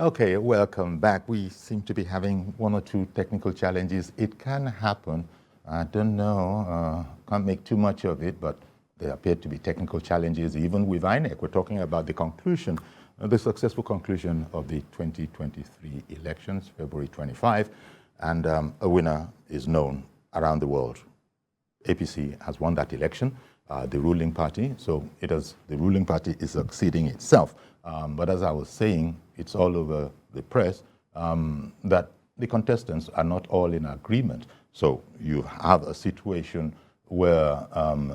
Okay, welcome back. We seem to be having one or two technical challenges. It can happen. I don't know, can't make too much of it, but there appear to be technical challenges even with INEC. We're talking about the conclusion, the successful conclusion of the 2023 elections, February 25, and a winner is known around the world. APC has won that election, the ruling party, so the ruling party is succeeding itself. But as I was saying, it's all over the press that the contestants are not all in agreement. So you have a situation where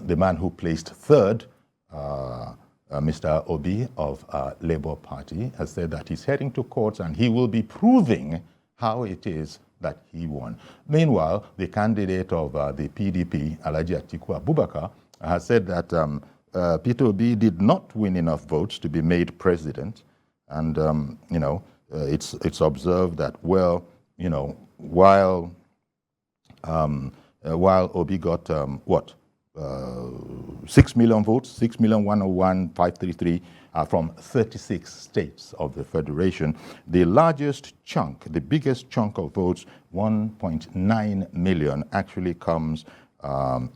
the man who placed third, Mr. Obi of Labour Party, has said that he's heading to court and he will be proving how it is that he won. Meanwhile, the candidate of the PDP, Alhaji Atiku Abubakar, has said that Peter Obi did not win enough votes to be made president. And, it's observed that, well, while Obi got, 6 million votes, 6,101,533 from 36 states of the Federation. The largest chunk, the biggest chunk of votes, 1.9 million, actually comes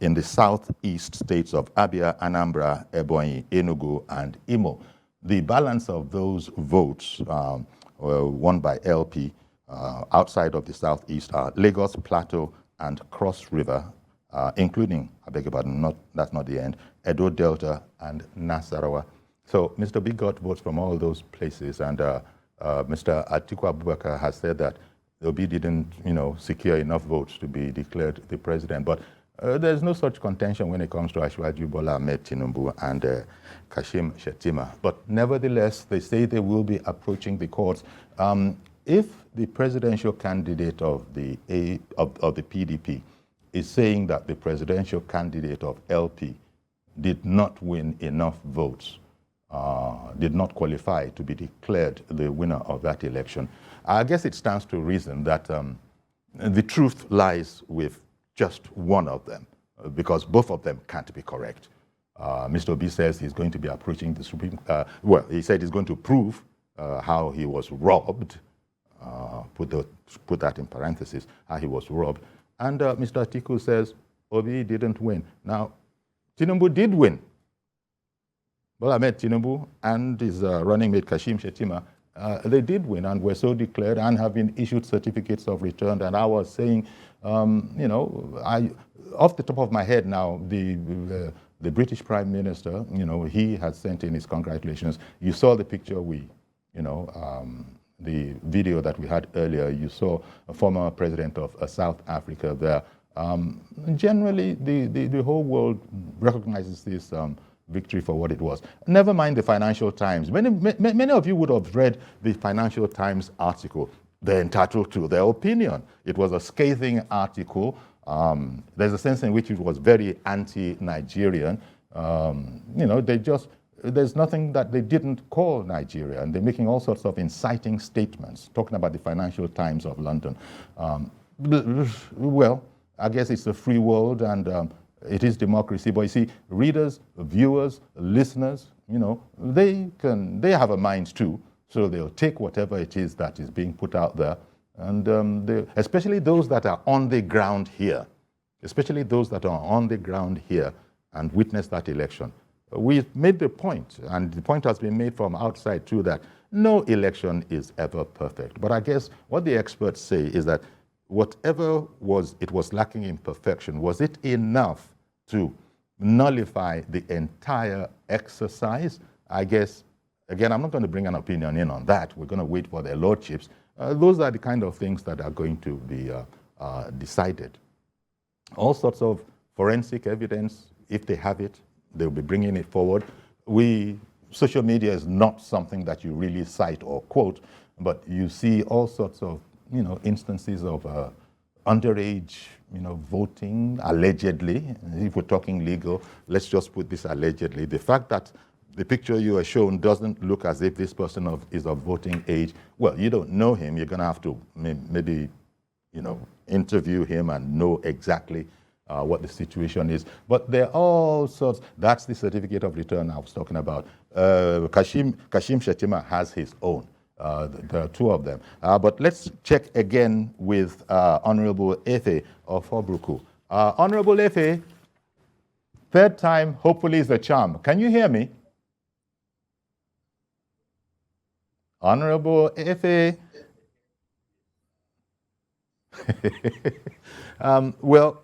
in the southeast states of Abia, Anambra, Ebonyi, Enugu, and Imo. The balance of those votes were won by LP outside of the southeast are Lagos, Plateau, and Cross River, including, I beg your pardon, that's not the end, Edo Delta and Nasarawa. So Mr. B got votes from all those places, and Mr. Atiku Abubakar has said that Obi didn't, secure enough votes to be declared the president. But there's no such contention when it comes to Asiwaju, Bola, Ahmed, Tinubu, and Kashim Shettima. But nevertheless, they say they will be approaching the courts. If the presidential candidate of the PDP is saying that the presidential candidate of LP did not win enough votes, did not qualify to be declared the winner of that election, I guess it stands to reason that the truth lies with just one of them, because both of them can't be correct. Mr. Obi says he's going to be approaching the Supreme, he said he's going to prove how he was robbed, put that in parentheses, how he was robbed. And Mr. Atiku says Obi didn't win. Now, Tinubu did win. Bola Ahmed Tinubu and his running mate Kashim Shettima, they did win and were so declared and have been issued certificates of return. And I was saying, off the top of my head now, the British Prime Minister, he had sent in his congratulations. You saw the picture the video that we had earlier. You saw a former president of South Africa there. Generally, the whole world recognizes this victory for what it was. Never mind the Financial Times. Many of you would have read the Financial Times article. They're entitled to their opinion. It was a scathing article. There's a sense in which it was very anti-Nigerian. There's nothing that they didn't call Nigeria, and they're making all sorts of inciting statements, talking about the Financial Times of London. Well, I guess it's a free world, and it is democracy. But you see, readers, viewers, listeners, they have a mind too, so they'll take whatever it is that is being put out there, and especially those that are on the ground here, and witness that election. We've made the point, and the point has been made from outside too, that no election is ever perfect. But I guess what the experts say is that whatever it was lacking in perfection, was it enough to nullify the entire exercise? I guess, again, I'm not going to bring an opinion in on that. We're going to wait for their lordships. Those are the kind of things that are going to be decided. All sorts of forensic evidence, if they have it, they'll be bringing it forward. Social media is not something that you really cite or quote, but you see all sorts of, instances of underage, voting, allegedly. If we're talking legal, let's just put this allegedly. The fact that the picture you are shown doesn't look as if this person is of voting age, well, you don't know him. You're going to have to maybe, interview him and know exactly what the situation is. But there are all sorts. That's the certificate of return I was talking about. Kashim Shettima has his own. There are two of them. But let's check again with Honorable Efe of Obruku. Honorable Efe, third time hopefully is the charm. Can you hear me? Honorable Efe. Well,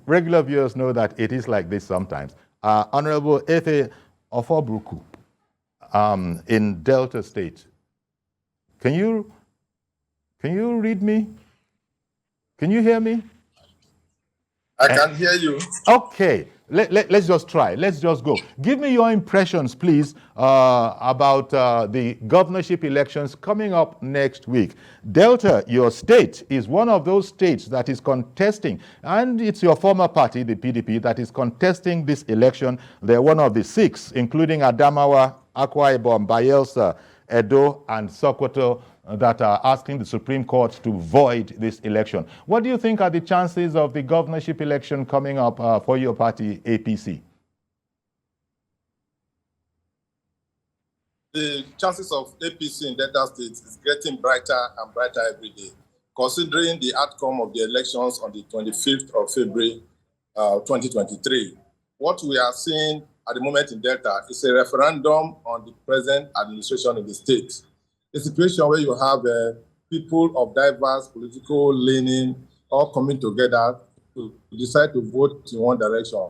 regular viewers know that it is like this sometimes. Honorable Efe of Obruku in Delta State. Can you read me? Can you hear me? I can hear you. Okay, let's just try. Let's just go. Give me your impressions, please, about the governorship elections coming up next week. Delta, your state, is one of those states that is contesting, and it's your former party, the PDP, that is contesting this election. They're one of the 6, including Adamawa, Akwa Ibom, Bayelsa, Edo, and Sokoto, that are asking the Supreme Court to void this election. What do you think are the chances of the governorship election coming up for your party, APC? The chances of APC in Delta State is getting brighter and brighter every day, considering the outcome of the elections on the 25th of February 2023. What we are seeing at the moment in Delta is a referendum on the present administration in the state. A situation where you have people of diverse political leaning all coming together to decide to vote in one direction.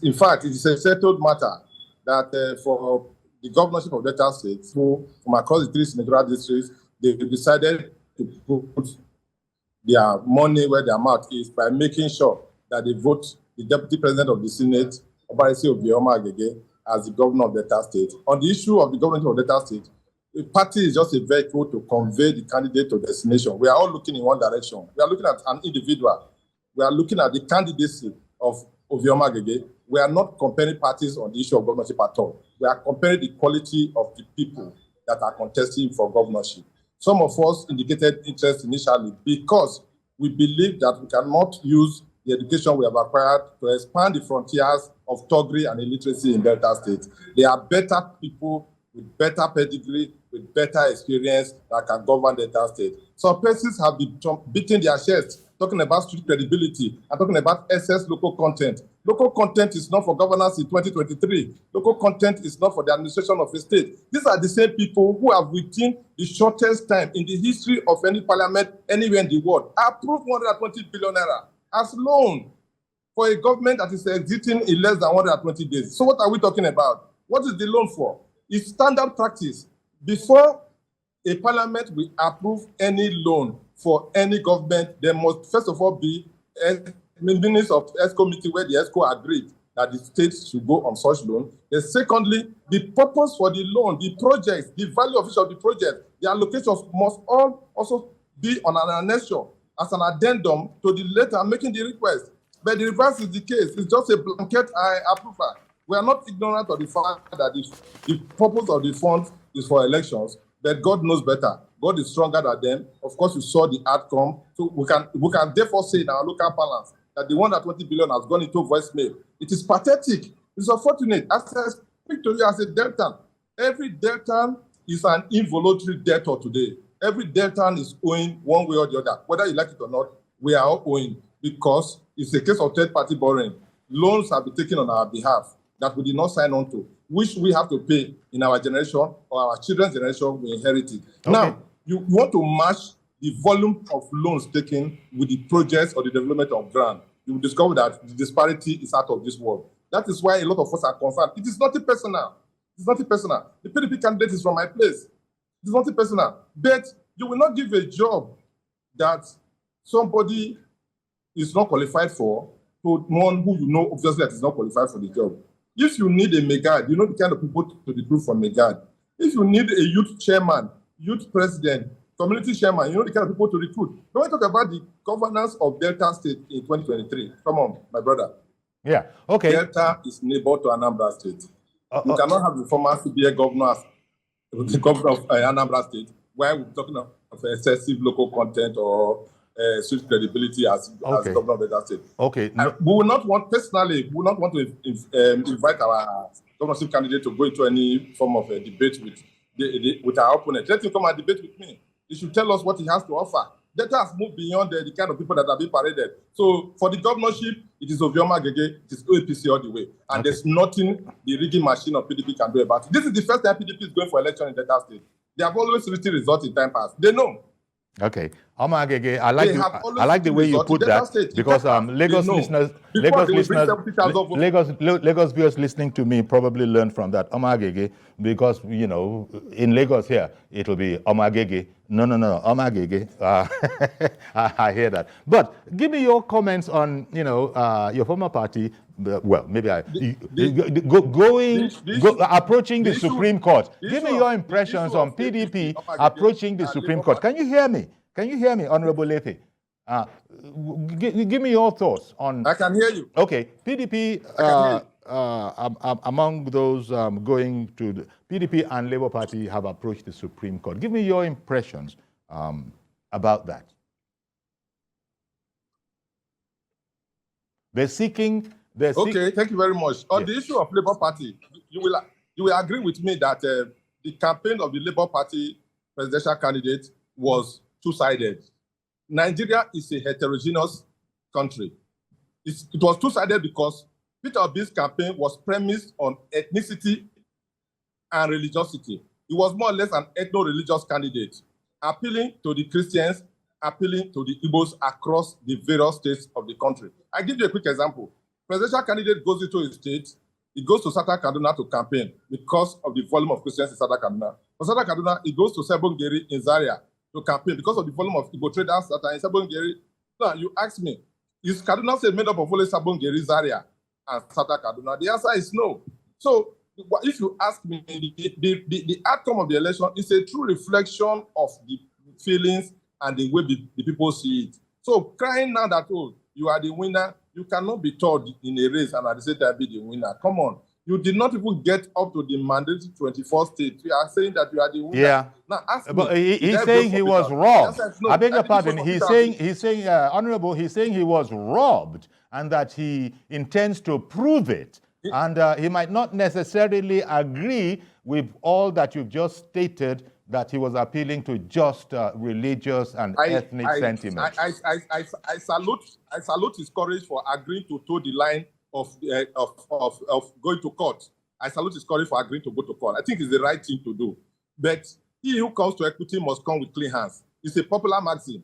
In fact, it is a settled matter that for the governorship of Delta State, from across the 3 senatorial districts, they decided to put their money where their mouth is by making sure that they vote the Deputy President of the Senate, Obarisi Obioma Agege, as the governor of Delta State. On the issue of the governorship of Delta State, the party is just a vehicle to convey the candidate to destination. We are all looking in one direction. We are looking at an individual. We are looking at the candidacy of Obioma Agege. We are not comparing parties on the issue of governorship at all. We are comparing the quality of the people that are contesting for governorship. Some of us indicated interest initially because we believe that we cannot use the education we have acquired to expand the frontiers of thuggery and illiteracy in Delta State. There are better people with better pedigree, with better experience that can govern Delta State. Some persons have been beating their chests, talking about street credibility and talking about excess local content. Local content is not for governance in 2023. Local content is not for the administration of a state. These are the same people who have, within the shortest time in the history of any parliament anywhere in the world, approved 120 billion naira as loan for a government that is exiting in less than 120 days. So what are we talking about? What is the loan for? It's standard practice. Before a parliament will approve any loan for any government, there must first of all be a minutes of ESCO committee where the ESCO agreed that the states should go on such loan. Then secondly, the purpose for the loan, the projects, the value of each of the project, the allocations must all also be on an annexure as an addendum to the letter making the request. But the reverse is the case. It's just a blanket approval. We are not ignorant of the fact that the purpose of the fund is for elections, but God knows better. God is stronger than them. Of course, you saw the outcome. So we can therefore say in our local balance that the 120 billion has gone into voicemail. It is pathetic. It's unfortunate. As I speak to you as a Deltan, every Deltan is an involuntary debtor today. Every Deltan is owing one way or the other. Whether you like it or not, we are all owing because it's a case of third-party borrowing. Loans have been taken on our behalf that we did not sign on to, which we have to pay in our generation or our children's generation we inherited. Okay. Now, you want to match the volume of loans taken with the projects or the development of ground. You will discover that the disparity is out of this world. That is why a lot of us are concerned. It is not personal. It's not personal. The PDP candidate is from my place. It's not personal. But you will not give a job that somebody is not qualified for to one who you know obviously that is not qualified for the job. If you need a megad, you know the kind of people to recruit from megad. If you need a youth chairman, youth president, community chairman, you know the kind of people to recruit. When we talk about the governance of Delta State in 2023, come on, my brother. Yeah, okay. Delta is neighbor to Anambra State. You cannot have the former CBA governor as the governor of Anambra State, while we're talking of excessive local content or street credibility as governor of Delta State. Okay. No. We will not want, personally, we will not want to invite our governorship candidate to go into any form of a debate with with our opponent. Let him come and debate with me. He should tell us what he has to offer. Let us move beyond the kind of people that are being paraded. So for the governorship, it is Obioma Gege, it is OAPC all the way. And there's nothing the rigging machine of PDP can do about it. This is the first time PDP is going for election in Delta State. They have always reached results in time past. They know. Okay, Ahmed Agege, I like the way you put that, because Lagos viewers listening to me probably learned from that. Ahmed Agege, because in Lagos here it'll be Ahmed Agege. No, Ahmed Agege. I hear that. But give me your comments on your former party. Well, maybe approaching the Supreme Court. Give me your impressions on PDP approaching the Supreme Court. Can you hear me? Can you hear me, Honorable Lefe? Give me your thoughts on. I can hear you. Okay, PDP among those going to the PDP and Labour Party have approached the Supreme Court. Give me your impressions about that. Okay, thank you very much. On the issue of Labour Party, you will agree with me that the campaign of the Labour Party presidential candidate was two-sided. Nigeria is a heterogeneous country. It was two-sided because Peter Obi's campaign was premised on ethnicity and religiosity. He was more or less an ethno-religious candidate, appealing to the Christians, appealing to the Igbos across the various states of the country. I give you a quick example. Presidential candidate goes into a state, he goes to Southern Kaduna to campaign because of the volume of Christians in Southern Kaduna. For Southern Kaduna, he goes to Sebongeri in Zaria to campaign because of the volume of Igbo traders that are in Sebongeri. Now, you ask me, is Kaduna State made up of only Sebongeri, Zaria, and Southern Kaduna? The answer is no. So, if you ask me, the outcome of the election is a true reflection of the feelings and the way the people see it. So, crying now that, oh, you are the winner, you cannot be told in a race and at the same time be the winner. Come on. You did not even get up to the mandatory 24 states. You are saying that you are the winner. Yeah. Now, ask me, but he's saying he was robbed. No, I beg your pardon. He's saying, Honorable, he's saying he was robbed and that he intends to prove it. And he might not necessarily agree with all that you've just stated, that he was appealing to just religious and ethnic sentiments. I salute his courage for agreeing to toe the line of going to court. I salute his courage for agreeing to go to court. I think it's the right thing to do. But he who comes to equity must come with clean hands. It's a popular maxim.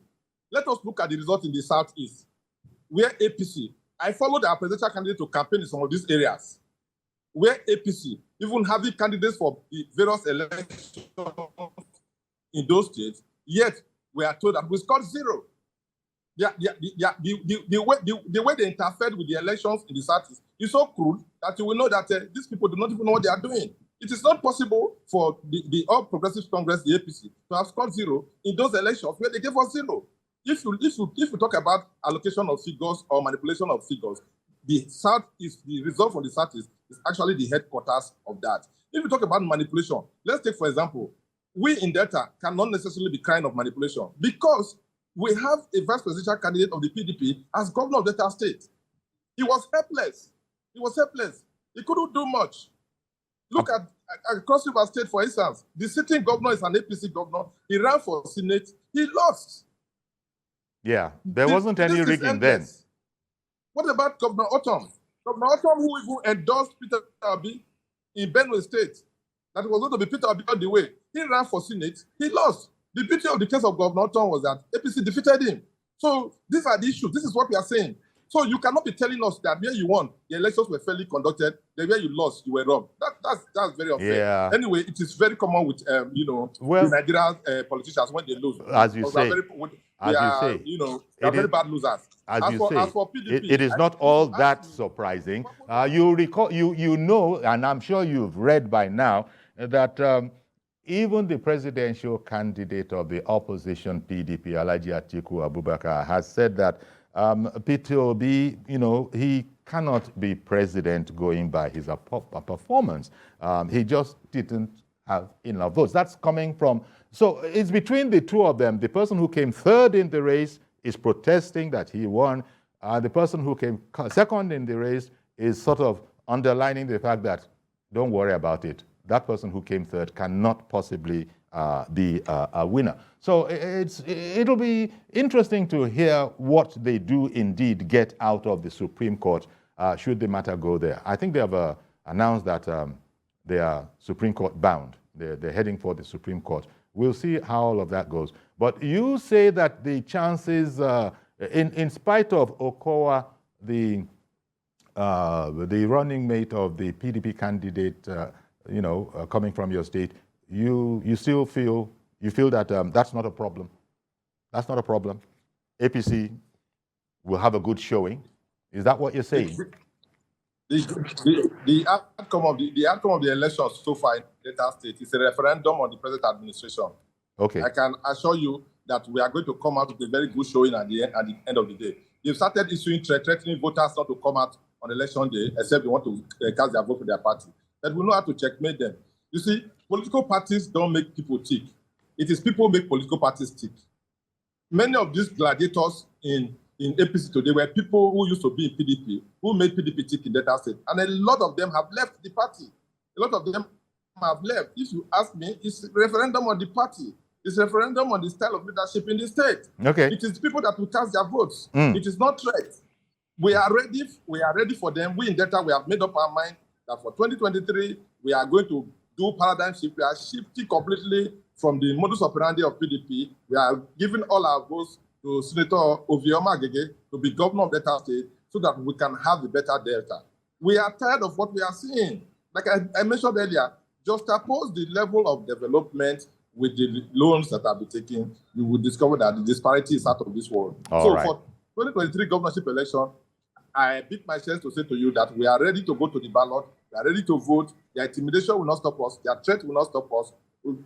Let us look at the result in the Southeast, where APC, I followed our presidential candidate to campaign in some of these areas, where APC, even having candidates for the various elections in those states, yet we are told that we scored zero. The way they interfered with the elections in the Southeast is so cruel that you will know that these people do not even know what they are doing. It is not possible for the All Progressives Congress, the APC, to have scored zero in those elections where they gave us zero. If you talk about allocation of figures or manipulation of figures, the South is the result from the Southeast is actually the headquarters of that. If you talk about manipulation, let's take, for example, we in Delta cannot necessarily be crying of manipulation because we have a vice presidential candidate of the PDP as governor of Delta State. He was helpless. He was helpless. He couldn't do much. Look at Cross River State, for instance. The sitting governor is an APC governor. He ran for Senate. He lost. Yeah, there wasn't any rigging then. What about Governor Otom? Governor Otom, who even endorsed Peter Obi in Benue State, that was going to be Peter Obi all the way. He ran for Senate. He lost. The beauty of the case of Governor Otom was that APC defeated him. So these are the issues. This is what we are saying. So you cannot be telling us that where you won, the elections were fairly conducted, then where you lost, you were robbed. That's very unfair. Yeah. Anyway, it is very common with the Nigerian politicians when they lose. As you say. They are very bad losers. As for PDP, it is not all that surprising. You recall, you know, and I'm sure you've read by now that even the presidential candidate of the opposition PDP, Alhaji Atiku Abubakar, has said that Peter Obi, he cannot be president going by his performance. He just didn't have enough votes. That's coming from, so it's between the two of them. The person who came third in the race is protesting that he won. The person who came second in the race is sort of underlining the fact that don't worry about it. that person who came third cannot possibly be a winner. So it'll be interesting to hear what they do indeed get out of the Supreme Court should the matter go there. I think they have announced that they are Supreme Court bound. They're heading for the Supreme Court. We'll see how all of that goes. But you say that the chances, in spite of Okowa, the running mate of the PDP candidate, coming from your state, you still feel that that's not a problem. That's not a problem. APC will have a good showing. Is that what you're saying? The outcome of the elections so far in Delta State is a referendum on the present administration. Okay. I can assure you that we are going to come out with a very good showing at the end of the day. They've started issuing threatening voters not to come out on election day except they want to cast their vote for their party. But we know how to checkmate them. You see, political parties don't make people tick. It is people who make political parties tick. Many of these gladiators in APC today were people who used to be in PDP, who made PDP tick in Delta State. And a lot of them have left the party. A lot of them have left. If you ask me, it's a referendum on the party. It's a referendum on the style of leadership in the state. Okay. It is people that will cast their votes. It is not threat. We are ready for them. We in Delta, we have made up our mind that for 2023, we are going to do paradigm shift. We are shifting completely from the modus operandi of PDP. We are giving all our votes to Senator Ovioma Agege to be governor of Delta State so that we can have a better Delta. We are tired of what we are seeing. Like I mentioned earlier, just oppose the level of development with the loans that have been taken, you will discover that the disparity is out of this world. All right. For 2023 governorship election, I beat my chest to say to you that we are ready to go to the ballot, we are ready to vote, their intimidation will not stop us, their threat will not stop us.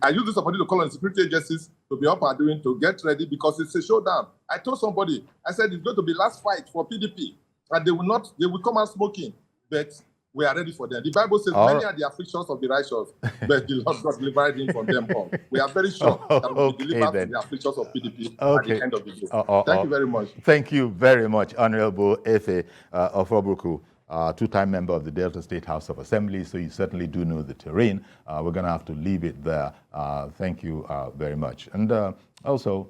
I use this opportunity to call on security agencies to be up and doing, to get ready because it's a showdown. I told somebody, I said it's going to be last fight for PDP, and they will come out smoking, but we are ready for them. The Bible says, many are the afflictions of the righteous, but the Lord God delivered him from them all. We are very sure that we will be delivered from the afflictions of PDP at the end of the day. Thank you very much. Thank you very much, Honorable Efe Ofobruku, two-time member of the Delta State House of Assembly, so you certainly do know the terrain. We're going to have to leave it there. Thank you very much. And also,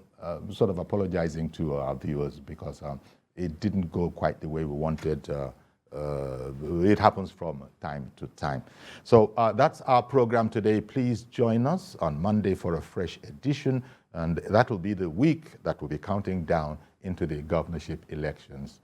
sort of apologizing to our viewers because it didn't go quite the way we wanted. It happens from time to time. So that's our program today. Please join us on Monday for a fresh edition, and that will be the week that will be counting down into the governorship elections